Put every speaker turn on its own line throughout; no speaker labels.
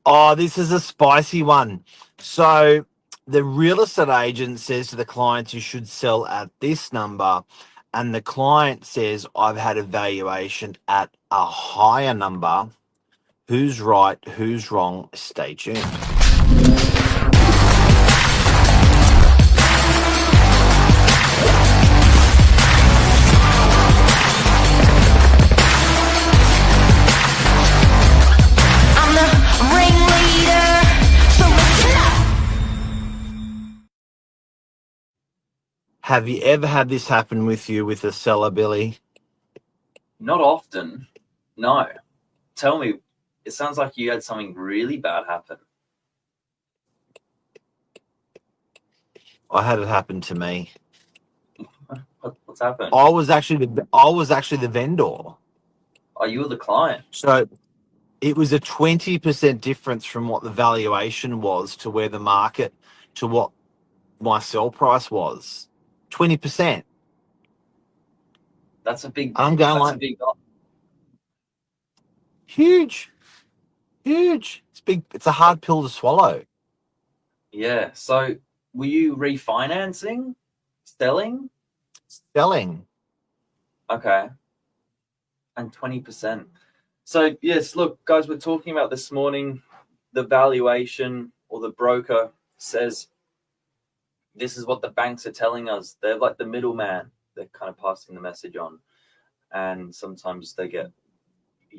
Oh, this is a spicy one. So the real estate agent says to the clients, you should sell at this number. And the client says, I've had a valuation at a higher number. Who's right? Who's wrong? Stay tuned.
I'm the ringleader, so listen up.
Have you ever had this happen with you with a seller, Billy?
Not often. No. Tell me, it sounds like you had something really bad happen.
I had it happen to me.
What's happened?
I was actually the vendor.
Are you the client?
So it was a 20% difference from what the valuation was to where the market to what my sell price was. 20%.
That's a big.
I'm going
That's
like
a big.
huge. It's big. It's a hard pill to swallow.
Yeah. So, were you refinancing, selling?
Selling.
Okay. And 20%. So yes, look, guys, we're talking about this morning. The valuation or the broker says this is what the banks are telling us. They're like the middleman. They're kind of passing the message on, and sometimes they get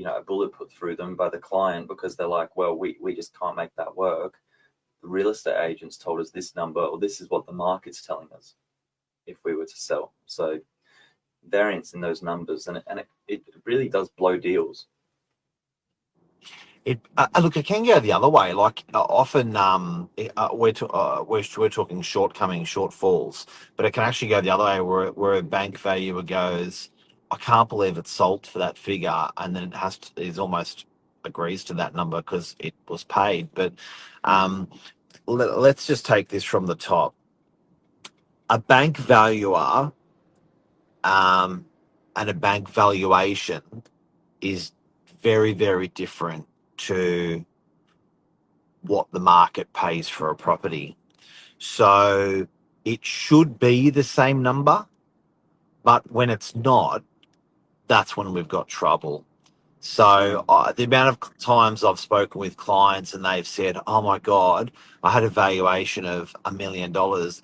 a bullet put through them by the client because they're like, well, we just can't make that work. The real estate agents told us this number, or this is what the market's telling us if we were to sell. So variance in those numbers, and it really does blow deals.
Look, it can go the other way. Like often, we're talking shortcomings, shortfalls, but it can actually go the other way, where a bank valuer goes, "I can't believe it sold for that figure," and then is almost agrees to that number because it was paid. But let's just take this from the top. A bank valuer and a bank valuation is very, very different to what the market pays for a property. So it should be the same number, but when it's not, that's when we've got trouble. So the amount of times I've spoken with clients and they've said, "Oh my God, I had a valuation of $1 million,"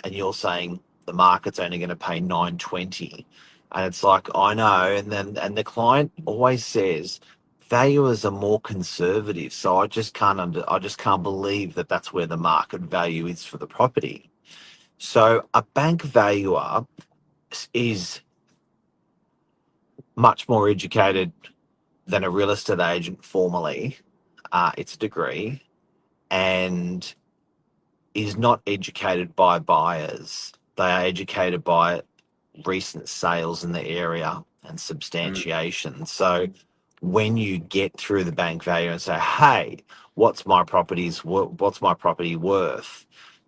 and you're saying the market's only going to pay 920, and it's like, I know, and the client always says valuers are more conservative, so I just can't believe that that's where the market value is for the property. So a bank valuer is much more educated than a real estate agent formally. It's a degree, and is not educated by buyers. They are educated by recent sales in the area and substantiation. So when you get through the bank value and say, "Hey, what's my property worth?"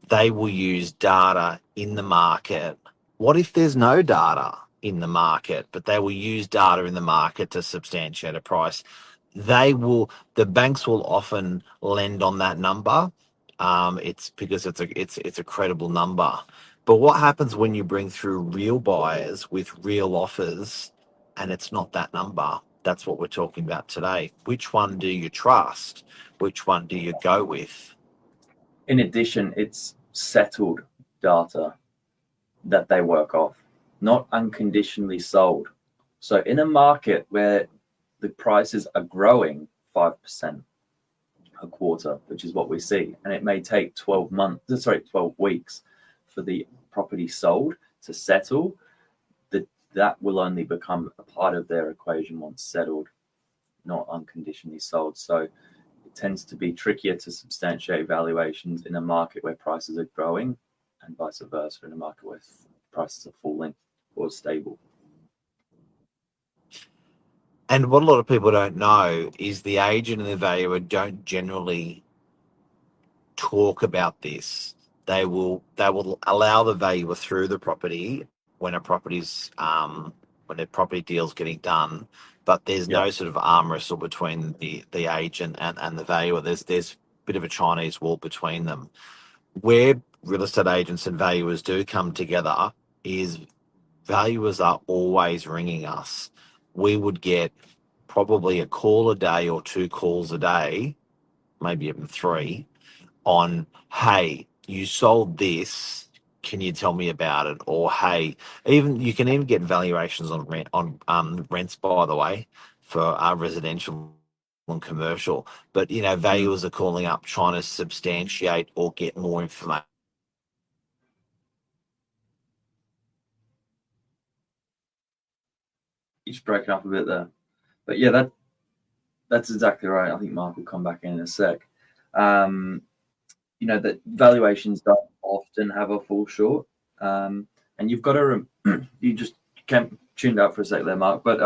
They will use data in the market. What if there's no data in the market, but they will use data in the market to substantiate a price? The banks will often lend on that number. It's because it's a credible number. But what happens when you bring through real buyers with real offers and it's not that number? That's what we're talking about today. Which one do you trust? Which one do you go with?
In addition, it's settled data that they work off, not unconditionally sold. So in a market where the prices are growing 5% a quarter, which is what we see, and it may take 12 weeks for the property sold to settle, that will only become a part of their equation once settled, not unconditionally sold. So it tends to be trickier to substantiate valuations in a market where prices are growing, and vice versa in a market where prices are falling or stable.
And what a lot of people don't know is the agent and the valuer don't generally talk about this. They will allow the valuer through the property when when a property deal's getting done, but there's no sort of arm wrestle between the agent and the valuer. There's bit of a Chinese wall between them. Where real estate agents and valuers do come together is valuers are always ringing us. We would get probably a call a day or 2 calls a day, maybe even 3, on, hey, you sold this. Can you tell me about it? Or hey, even you can even get valuations on rents, by the way, for residential and commercial. But
Mm.
valuers are calling up trying to substantiate or get more information.
You're just breaking up a bit there, but yeah, that's exactly right. I think Mark will come back in a sec. Um, that valuations don't often have a full short, and you've got to you just can't tuned out for a sec there, Mark. But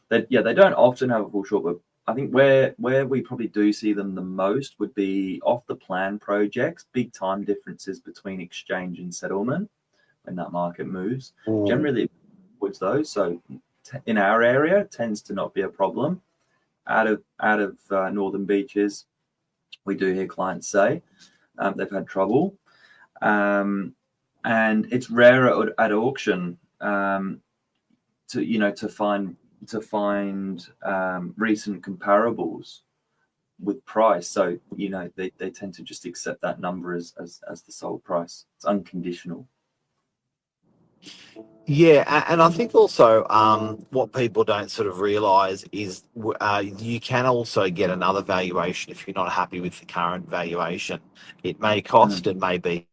they don't often have a full short. But I think where we probably do see them the most would be off the plan projects, big time differences between exchange and settlement when that market moves.
Ooh.
Generally, towards those. So in our area, tends to not be a problem. Out of northern beaches, we do hear clients say they've had trouble, and it's rare at auction to find recent comparables with price. So they tend to just accept that number as the sold price. It's unconditional.
Yeah, and I think also what people don't sort of realise is you can also get another valuation if you're not happy with the current valuation. It may cost,
Mm.
it may be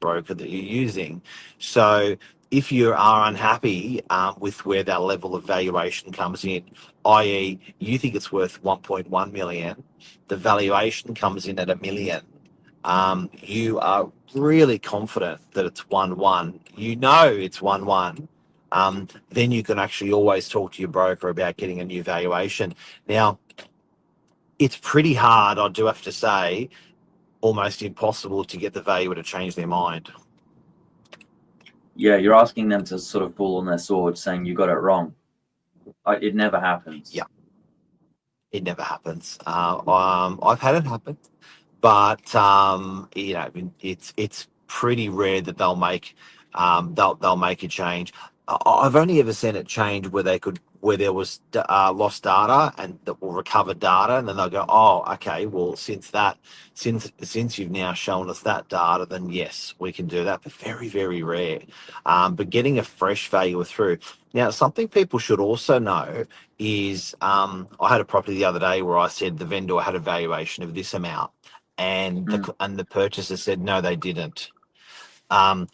broker that you're using. So if you are unhappy with where that level of valuation comes in, i.e., you think it's worth 1.1 million, the valuation comes in at 1 million. You are really confident that it's 1-1. You know it's 1-1. Then you can actually always talk to your broker about getting a new valuation. Now, it's pretty hard, I do have to say, almost impossible to get the valuer to change their mind.
Yeah, you're asking them to sort of fall on their sword, saying you got it wrong. It never happens.
Yeah, it never happens. I've had it happen, but it's pretty rare that they'll make a change. I've only ever seen it change where there was lost data and that will recover data, and then they'll go, oh, okay, well since you've now shown us that data, then yes, we can do that. But very very rare. But getting a fresh valuer through. Now, something people should also know is I had a property the other day where I said the vendor had a valuation of this amount, and
Mm.
the purchaser said no, they didn't.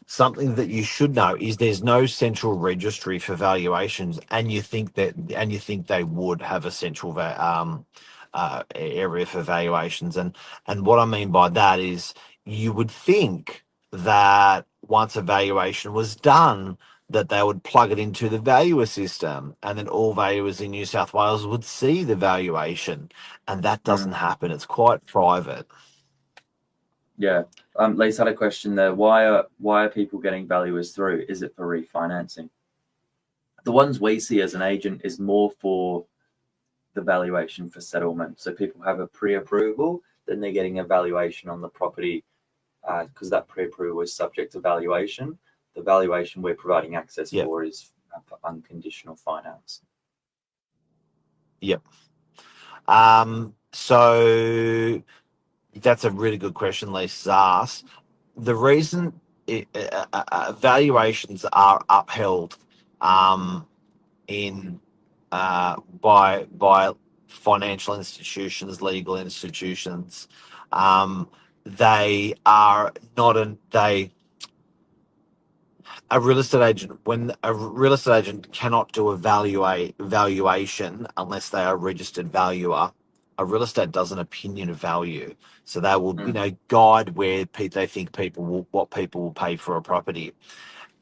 Something that you should know is there's no central registry for valuations, and you think they would have a central area for valuations, and what I mean by that is you would think that once a valuation was done, that they would plug it into the valuer system, and then all valuers in New South Wales would see the valuation, and that doesn't
Mm.
happen. It's quite private.
Yeah. Lisa had a question there. Why are people getting valuers through? Is it for refinancing? The ones we see as an agent is more for the valuation for settlement. So people have a pre-approval, then they're getting a valuation on the property because that pre-approval is subject to valuation. The valuation we're providing access
Yep.
for is for unconditional finance.
Yep. So that's a really good question Lisa's asked. The reason valuations are upheld in by financial institutions, legal institutions, they are not an they a real estate agent when a real estate agent cannot do a valuation unless they are a registered valuer. A real estate does an opinion of value, so they will
Mm.
guide where they think what people will pay for a property.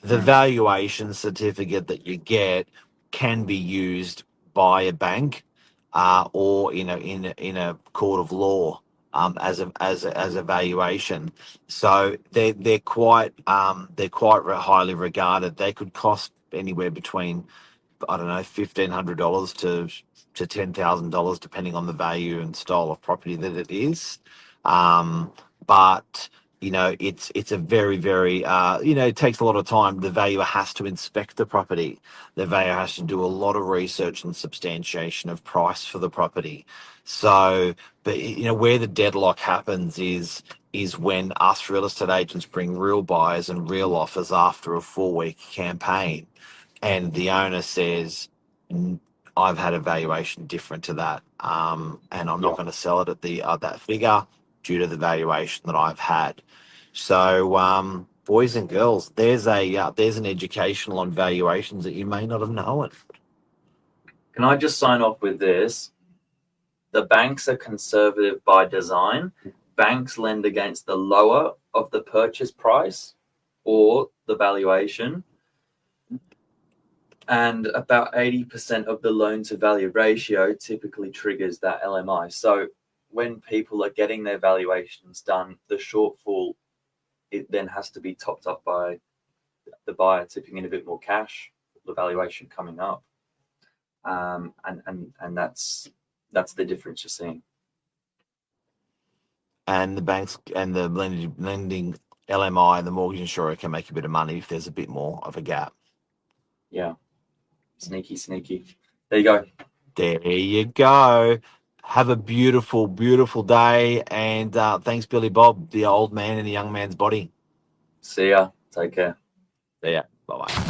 The
Mm.
valuation certificate that you get can be used by a bank or in a court of law as a valuation. So they're quite highly regarded. They could cost anywhere between, I don't know, $1,500 to to $10,000, depending on the value and style of property that it is. But it's a very, very it takes a lot of time. The valuer has to inspect the property. The valuer has to do a lot of research and substantiation of price for the property. So, but where the deadlock happens is when us real estate agents bring real buyers and real offers after a 4-week campaign, and the owner says, I've had a valuation different to that, and I'm not
Yeah.
going to sell it at that figure due to the valuation that I've had. So, boys and girls, there's an educational on valuations that you may not have known.
Can I just sign off with this? The banks are conservative by design. Banks lend against the lower of the purchase price or the valuation. And about 80% of the loan to value ratio typically triggers that LMI. So when people are getting their valuations done, the shortfall, it then has to be topped up by the buyer tipping in a bit more cash, the valuation coming up. And that's the difference you're seeing.
And the banks and the lending LMI and the mortgage insurer can make a bit of money if there's a bit more of a gap.
Yeah. Sneaky. There you go.
There you go. Have a beautiful, beautiful day. And thanks, Billy Bob, the old man in the young man's body.
See ya. Take care.
See ya. Bye-bye.